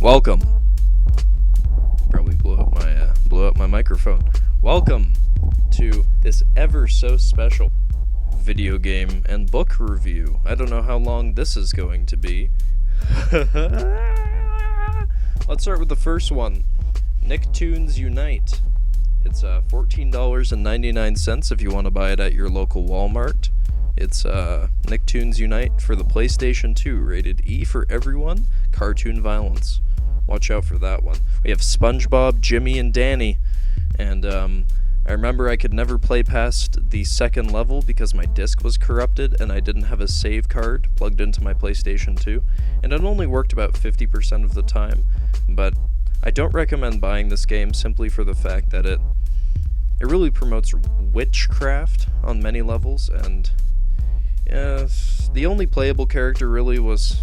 Welcome. Probably blew up my microphone. Welcome to this ever so special video game and book review. I don't know how long this is going to be. Let's start with the first one. Nicktoons Unite. It's $14.99 if you want to buy it at your local Walmart. It's Nicktoons Unite for the PlayStation 2, rated E for everyone, cartoon violence. Watch out for that one. We have SpongeBob, Jimmy, and Danny. And I remember I could never play past the second level because my disc was corrupted and I didn't have a save card plugged into my PlayStation 2. And it only worked about 50% of the time. But I don't recommend buying this game simply for the fact that it really promotes witchcraft on many levels, and the only playable character really was,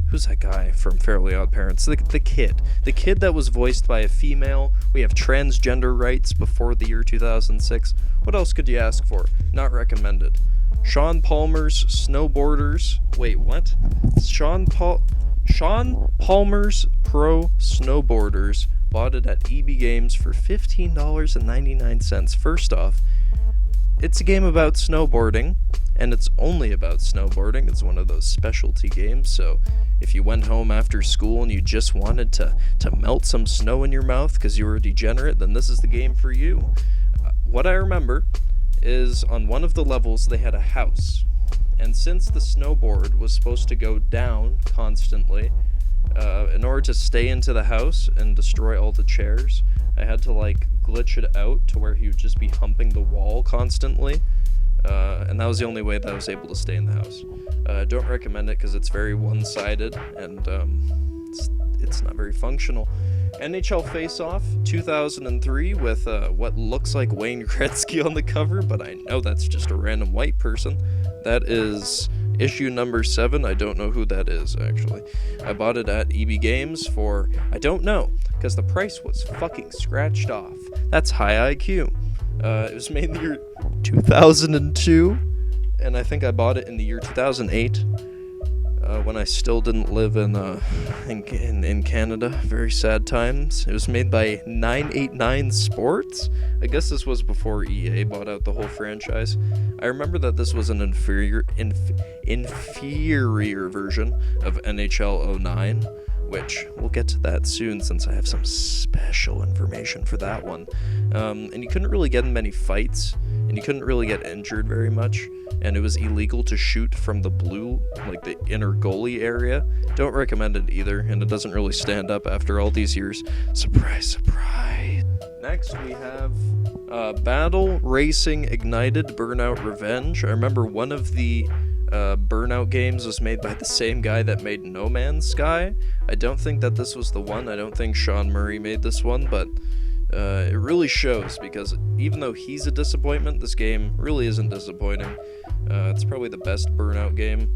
who's that guy from Fairly Odd Parents? The kid. The kid that was voiced by a female. We have transgender rights before the year 2006. What else could you ask for? Not recommended. Sean Palmer's Snowboarders. Wait, what? Sean Palmer's Pro Snowboarders. Bought it at EB Games for $15.99. First off, it's a game about snowboarding, and it's only about snowboarding. It's one of those specialty games, so if you went home after school and you just wanted to melt some snow in your mouth because you were a degenerate, then this is the game for you. What I remember is on one of the levels they had a house, and since the snowboard was supposed to go down constantly, in order to stay into the house and destroy all the chairs, I had to glitch it out to where he would just be humping the wall constantly, and that was the only way that I was able to stay in the house. Don't recommend it because it's very one-sided and it's not very functional. NHL Face-Off 2003 with what looks like Wayne Gretzky on the cover, but I know that's just a random white person. That is issue number 7. I don't know who that is, actually. I bought it at EB Games for, I don't know, because the price was fucking scratched off. That's high IQ. It was made in the year 2002, and I think I bought it in the year 2008, when I still didn't live in Canada. Very sad times. It was made by 989 Sports. I guess this was before EA bought out the whole franchise. I remember that this was an inferior version of NHL 09, which we'll get to that soon since I have some special information for that one. And you couldn't really get in many fights, and you couldn't really get injured very much, and it was illegal to shoot from the blue, the inner goalie area. Don't recommend it either, and it doesn't really stand up after all these years. Surprise, surprise. Next we have Battle Racing Ignited Burnout Revenge. I remember one of the Burnout games was made by the same guy that made No Man's Sky. I don't think that this was the one. I don't think Sean Murray made this one, but it really shows, because even though he's a disappointment, this game really isn't disappointing. It's probably the best Burnout game.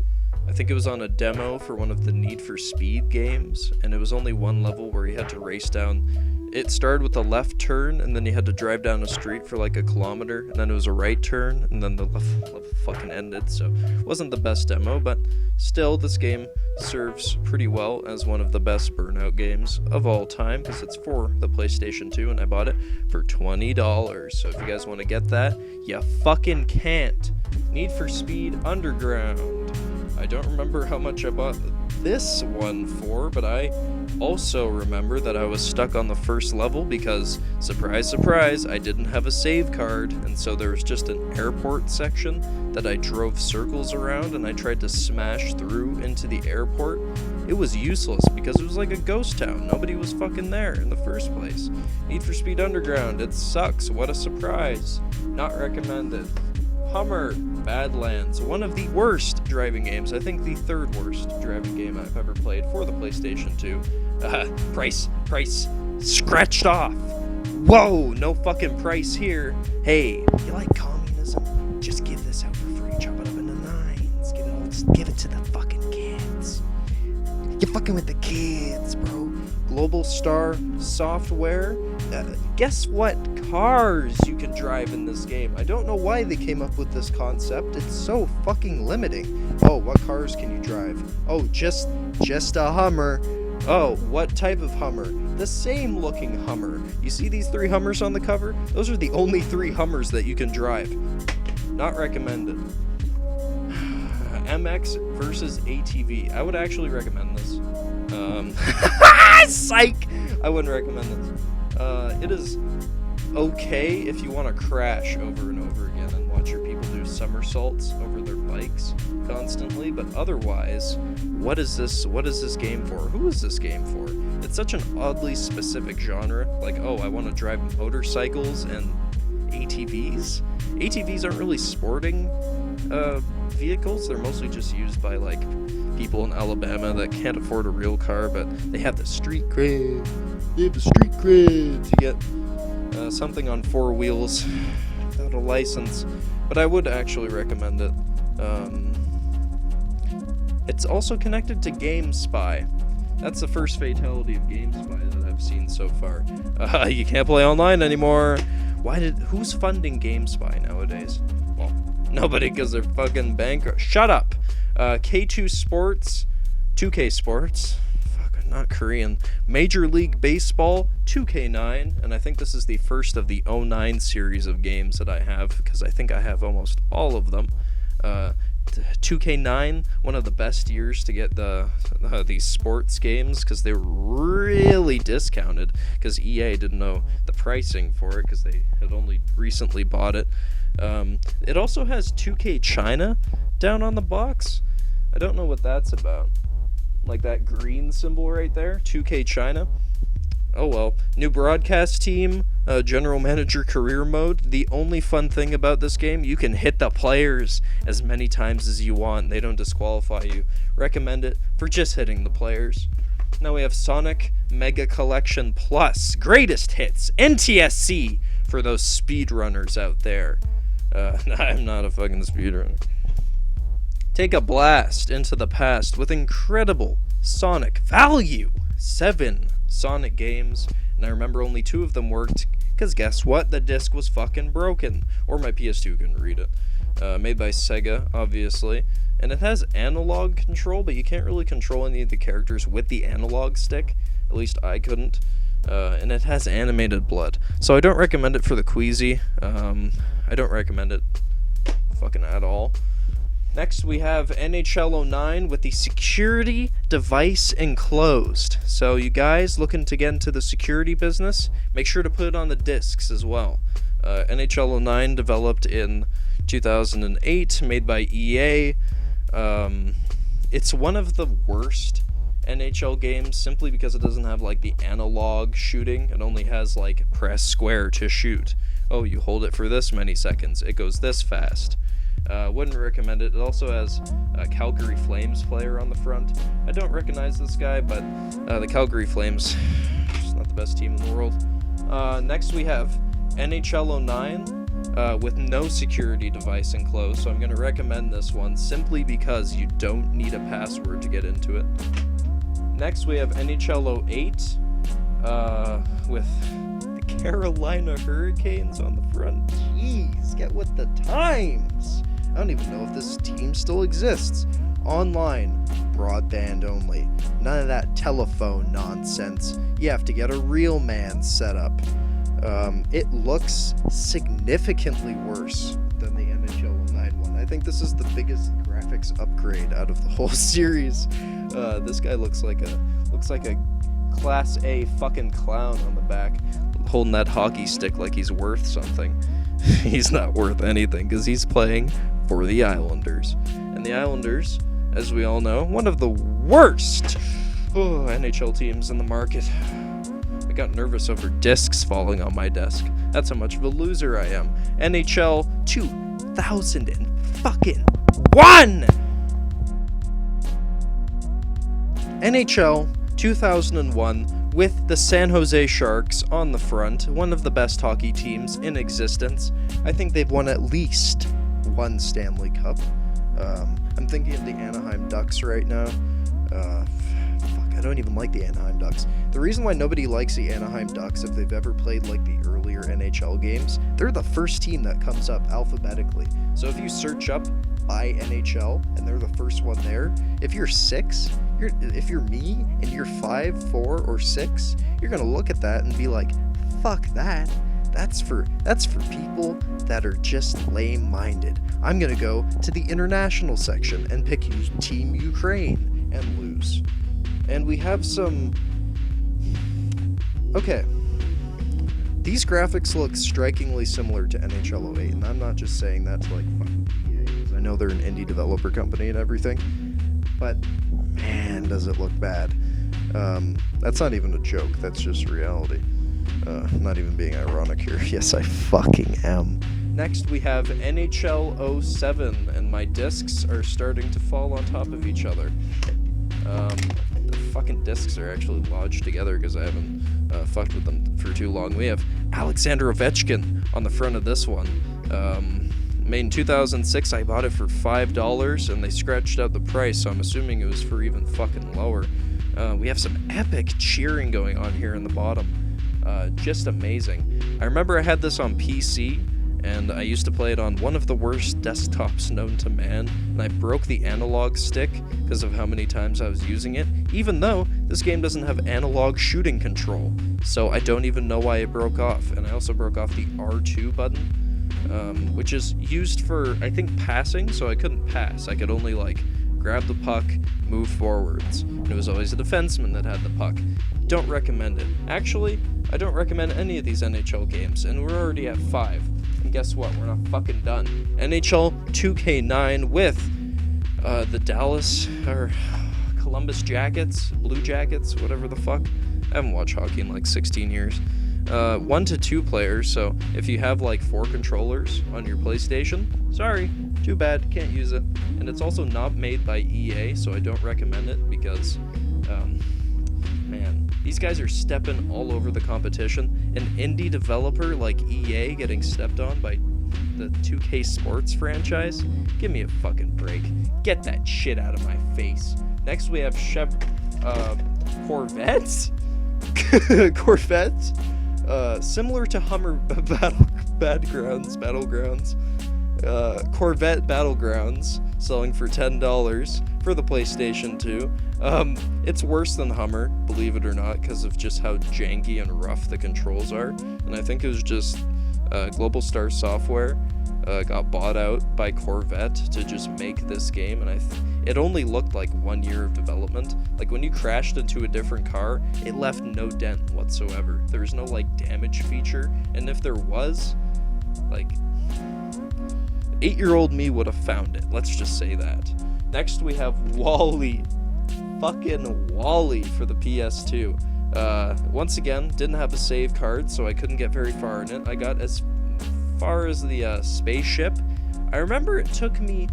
I think it was on a demo for one of the Need for Speed games, and it was only one level where you had to race down. It started with a left turn, and then you had to drive down a street for a kilometer, and then it was a right turn, and then the left fucking ended, so it wasn't the best demo, but still, this game serves pretty well as one of the best Burnout games of all time, because it's for the PlayStation 2, and I bought it for $20, so if you guys want to get that, you fucking can't. Need for Speed Underground. I don't remember how much I bought this one for, but I also remember that I was stuck on the first level because, surprise, surprise, I didn't have a save card, and so there was just an airport section that I drove circles around, and I tried to smash through into the airport. It was useless because it was like a ghost town. Nobody was fucking there in the first place. Need for Speed Underground, it sucks. What a surprise. Not recommended. Hummer Badlands, one of the worst driving games. I think the third worst driving game I've ever played for the PlayStation 2. Price, scratched off. Whoa, no fucking price here. Hey, you like communism? Just give this out for free. Chop it up into 9s. Give it to the fucking kids. You're fucking with the kids, bro. Global Star Software. Guess what cars you can drive in this game? I don't know why they came up with this concept. It's so fucking limiting. Oh, what cars can you drive? Oh, just a Hummer. Oh, what type of Hummer? The same looking Hummer. You see these 3 Hummers on the cover? Those are the only 3 Hummers that you can drive. Not recommended. MX versus ATV. I would actually recommend this. Psych! I wouldn't recommend this. It is okay if you want to crash over and over again and watch your people do somersaults over their bikes constantly, but otherwise, what is this game for? Who is this game for? It's such an oddly specific genre. Like, oh, I want to drive motorcycles and ATVs. ATVs aren't really sporting vehicles. They're mostly just used by like people in Alabama that can't afford a real car, but they have the street cred. They have the street cred to get something on 4 wheels without a license. But I would actually recommend it. It's also connected to GameSpy. That's the first fatality of GameSpy that I've seen so far. You can't play online anymore. Who's funding GameSpy nowadays? Well, nobody, because they're fucking bankrupt. Shut up. K2 Sports, 2K Sports, fuck, not Korean. Major League Baseball, 2K9, and I think this is the first of the 09 series of games that I have, because I think I have almost all of them. 2K9, one of the best years to get these sports games, because they were really discounted, because EA didn't know the pricing for it, because they had only recently bought it. It also has 2K China down on the box. I don't know what that's about. Like that green symbol right there, 2K China. Oh well. New broadcast team, general manager career mode. The only fun thing about this game, you can hit the players as many times as you want. They don't disqualify you. Recommend it for just hitting the players. Now we have Sonic Mega Collection Plus. Greatest hits. NTSC for those speedrunners out there. I'm not a fucking speedrunner. Take a blast into the past with incredible Sonic value. 7 Sonic games, and I remember only 2 of them worked, because guess what? The disc was fucking broken. Or my PS2 couldn't read it. Made by Sega, obviously. And it has analog control, but you can't really control any of the characters with the analog stick. At least I couldn't. And it has animated blood. So I don't recommend it for the Queasy. I don't recommend it fucking at all. Next, we have NHL 09 with the security device enclosed. So you guys looking to get into the security business, make sure to put it on the discs as well. NHL 09 developed in 2008, made by EA. It's one of the worst NHL games simply because it doesn't have like the analog shooting. It only has like press square to shoot. Oh, you hold it for this many seconds. It goes this fast. Wouldn't recommend it. It also has a Calgary Flames player on the front. I don't recognize this guy, but the Calgary Flames is not the best team in the world. Next we have NHL 09 with no security device enclosed, so I'm going to recommend this one simply because you don't need a password to get into it. Next we have NHL 08 with the Carolina Hurricanes on the front. Jeez, get with the times. I don't even know if this team still exists. Online, broadband only. None of that telephone nonsense. You have to get a real man set up. It looks significantly worse than the NHL 09 one. I think this is the biggest graphics upgrade out of the whole series. This guy looks like a Class A fucking clown on the back, holding that hockey stick like he's worth something. He's not worth anything because he's playing for the Islanders. And the Islanders, as we all know, one of the worst NHL teams in the market. I got nervous over discs falling on my desk. That's how much of a loser I am. NHL 2001! NHL 2001 with the San Jose Sharks on the front, one of the best hockey teams in existence. I think they've won at least 1 Stanley Cup. I'm thinking of the Anaheim Ducks right now. I don't even like the Anaheim Ducks. The reason why nobody likes the Anaheim Ducks, if they've ever played like the earlier NHL games, they're the first team that comes up alphabetically. So if you search up by NHL and they're the first one there, if you're 6, if you're me and you're 5, 4, or 6, you're gonna look at that and be like, fuck that. That's for people that are just lame-minded. I'm gonna go to the international section and pick Team Ukraine and lose. And we have some... Okay. These graphics look strikingly similar to NHL 08, and I'm not just saying that to, like, fucking EA, because I know they're an indie developer company and everything, but, man, does it look bad. That's not even a joke, that's just reality. Not even being ironic here. Yes, I fucking am. Next, we have NHL 07, and my discs are starting to fall on top of each other. The fucking discs are actually lodged together because I haven't fucked with them for too long. We have Alexander Ovechkin on the front of this one. Made in 2006, I bought it for $5, and they scratched out the price, so I'm assuming it was for even fucking lower. We have some epic cheering going on here in the bottom. Just amazing. I remember I had this on PC, and I used to play it on one of the worst desktops known to man, and I broke the analog stick because of how many times I was using it, even though this game doesn't have analog shooting control, so I don't even know why it broke off. And I also broke off the R2 button, which is used for, I think, passing, so I couldn't pass. I could only, like, grab the puck, move forwards, and it was always a defenseman that had the puck. Don't recommend it. Actually, I don't recommend any of these NHL games, and we're already at 5. And guess what? We're not fucking done. NHL 2K9 with the Dallas or Columbus Jackets, Blue Jackets, whatever the fuck. I haven't watched hockey in like 16 years. 1 to 2 players, so if you have like 4 controllers on your PlayStation, sorry, too bad, can't use it. And it's also not made by EA, so I don't recommend it because, man, these guys are stepping all over the competition. An indie developer like EA getting stepped on by the 2K Sports franchise? Give me a fucking break. Get that shit out of my face. Next we have Corvettes? Corvettes? Similar to Hummer Battlegrounds. Corvette Battlegrounds, selling for $10 for the PlayStation 2. It's worse than Hummer, believe it or not, because of just how janky and rough the controls are. And I think it was just Global Star Software got bought out by Corvette to just make this game, and it only looked like 1 year of development. Like, when you crashed into a different car, it left no dent whatsoever. There was no, like, damage feature, and if there was, like, 8-year-old me would have found it. Let's just say that. Next, we have Wally. Fucking Wally for the PS2. Once again, didn't have a save card, so I couldn't get very far in it. I got as far as the spaceship. I remember it took me,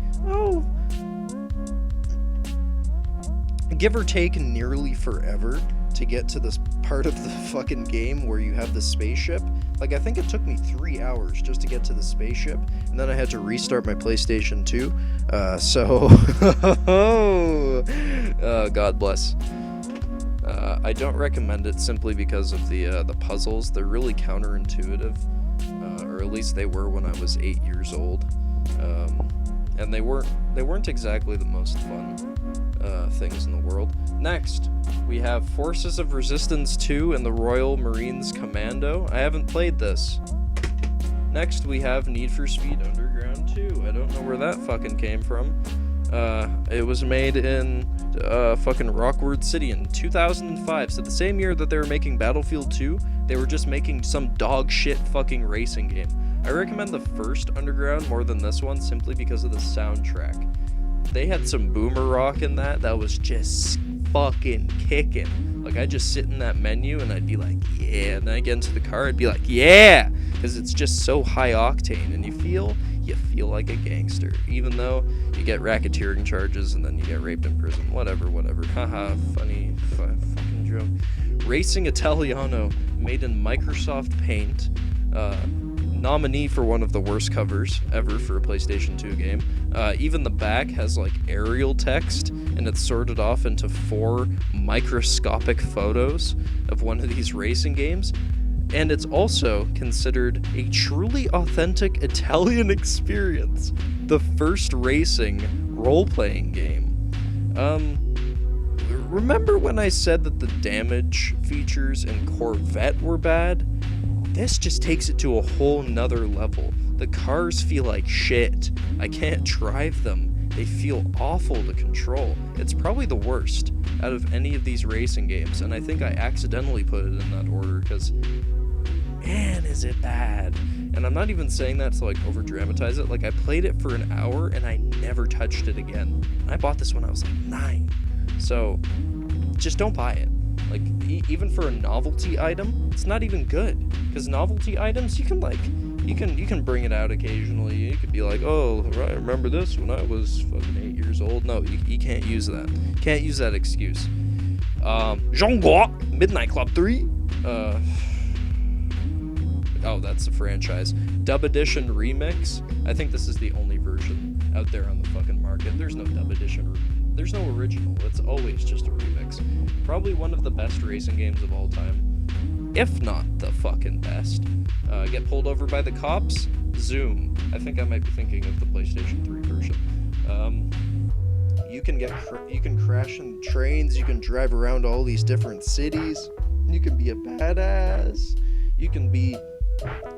give or take, nearly forever to get to this part of the fucking game where you have the spaceship. Like, I think it took me 3 hours just to get to the spaceship, and then I had to restart my PlayStation 2, God bless. I don't recommend it simply because of the puzzles. They're really counterintuitive, or at least they were when I was 8 years old, and they weren't exactly the most fun things in the world. Next, we have Forces of Resistance 2 and the Royal Marines Commando. I haven't played this. Next, we have Need for Speed Underground 2. I don't know where that fucking came from. It was made in fucking Rockwood City in 2005, so the same year that they were making Battlefield 2, they were just making some dog shit fucking racing game. I recommend the first Underground more than this one simply because of the soundtrack. They had some boomer rock in that was just fucking kicking. Like, I'd just sit in that menu and I'd be like, yeah, and then I get into the car, I'd be like, yeah, because it's just so high octane, and you feel like a gangster, even though you get racketeering charges and then you get raped in prison. Whatever. Haha, funny fucking joke. Racing Italiano, made in Microsoft Paint. Nominee for one of the worst covers ever for a PlayStation 2 game. Even the back has like aerial text, and it's sorted off into 4 microscopic photos of one of these racing games. And it's also considered a truly authentic Italian experience. The first racing role-playing game. remember when I said that the damage features in Corvette were bad? This just takes it to a whole nother level. The cars feel like shit. I can't drive them. They feel awful to control. It's probably the worst out of any of these racing games, and I think I accidentally put it in that order because, man, is it bad. And I'm not even saying that to like over dramatize it. Like, I played it for an hour and I never touched it again. And I bought this when I was like 9. So just don't buy it. Like, even for a novelty item, it's not even good, because novelty items, you can bring it out occasionally. You could be like, oh, I remember this when I was fucking 8 years old. No, you can't use that. Can't use that excuse. Zhongguo Midnight Club 3. Oh, that's the franchise. Dub Edition Remix. I think this is the only version out there on the fucking market. There's no Dub Edition. There's no original. It's always just a remix. Probably one of the best racing games of all time, if not the fucking best. Get pulled over by the cops? Zoom. I think I might be thinking of the PlayStation 3 version. You can crash in trains. You can drive around all these different cities. You can be a badass. You can be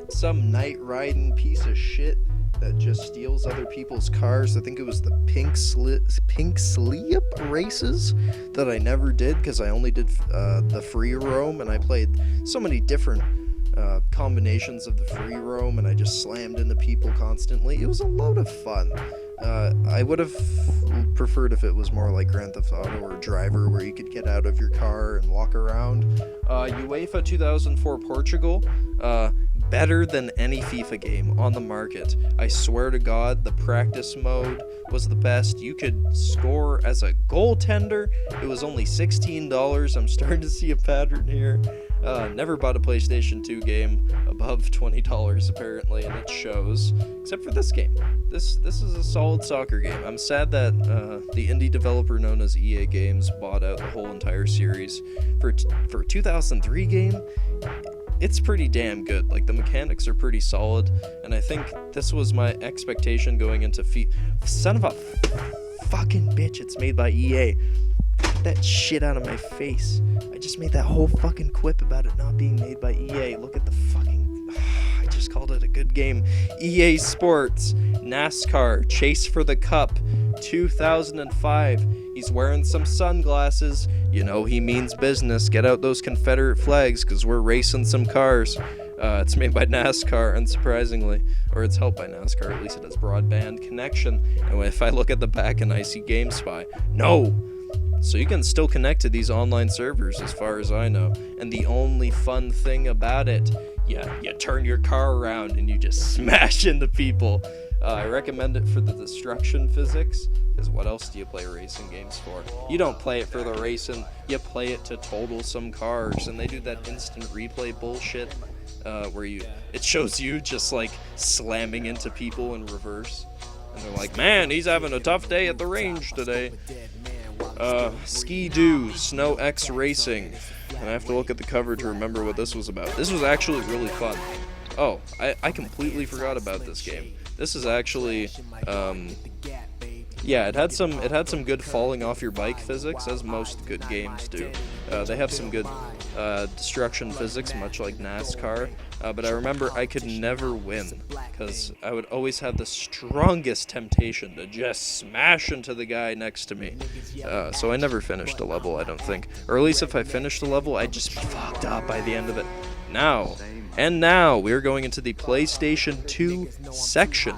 some night riding piece of shit that just steals other people's cars. I think it was the Pink Slip races that I never did because I only did the free roam, and I played so many different combinations of the free roam, and I just slammed into people constantly. It was a load of fun. I would have preferred if it was more like Grand Theft Auto or Driver, where you could get out of your car and walk around. UEFA 2004 Portugal, better than any FIFA game on the market. I swear to God, the practice mode was the best. You could score as a goaltender. It was only $16. I'm starting to see a pattern here. Never bought a PlayStation 2 game above $20 apparently, and it shows. Except for this game. This is a solid soccer game. I'm sad that the indie developer known as EA Games bought out the whole entire series. For a 2003 game, it's pretty damn good. Like, the mechanics are pretty solid, and I think this was my expectation going into Son of a fucking bitch, it's made by EA. Get that shit out of my face. I just made that whole fucking quip about it not being made by EA. Look at the fucking... I just called it a good game. EA Sports, NASCAR, Chase for the Cup, 2005. He's wearing some sunglasses. You know he means business. Get out those Confederate flags, because we're racing some cars. It's made by NASCAR, unsurprisingly. Or it's helped by NASCAR. At least it has broadband connection. And if I look at the back and I see GameSpy, no! So you can still connect to these online servers, as far as I know. And the only fun thing about it, you turn your car around and you just smash into people. I recommend it for the destruction physics, because what else do you play racing games for? You don't play it for the racing, you play it to total some cars, and they do that instant replay bullshit, where it shows you just like slamming into people in reverse, and they're like, man, he's having a tough day at the range today. Ski-Doo, Snow X Racing. And I have to look at the cover to remember what this was about. This was actually really fun. Oh, I completely forgot about this game. This is actually, yeah, it had some good falling off your bike physics, as most good games do. They have some good destruction physics, much like NASCAR. But I remember I could never win, because I would always have the strongest temptation to just smash into the guy next to me. So I never finished a level, I don't think. Or at least if I finished a level, I'd just be fucked up by the end of it. Now we're going into the PlayStation 2 section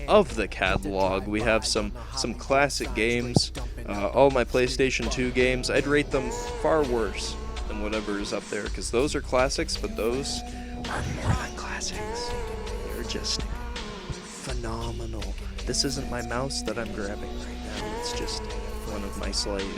of the catalog. We have some classic games. All my PlayStation 2 games, I'd rate them far worse than whatever is up there, because those are classics, but those are more than classics. They're just phenomenal. This isn't my mouse that I'm grabbing right now. It's just one of my slaves.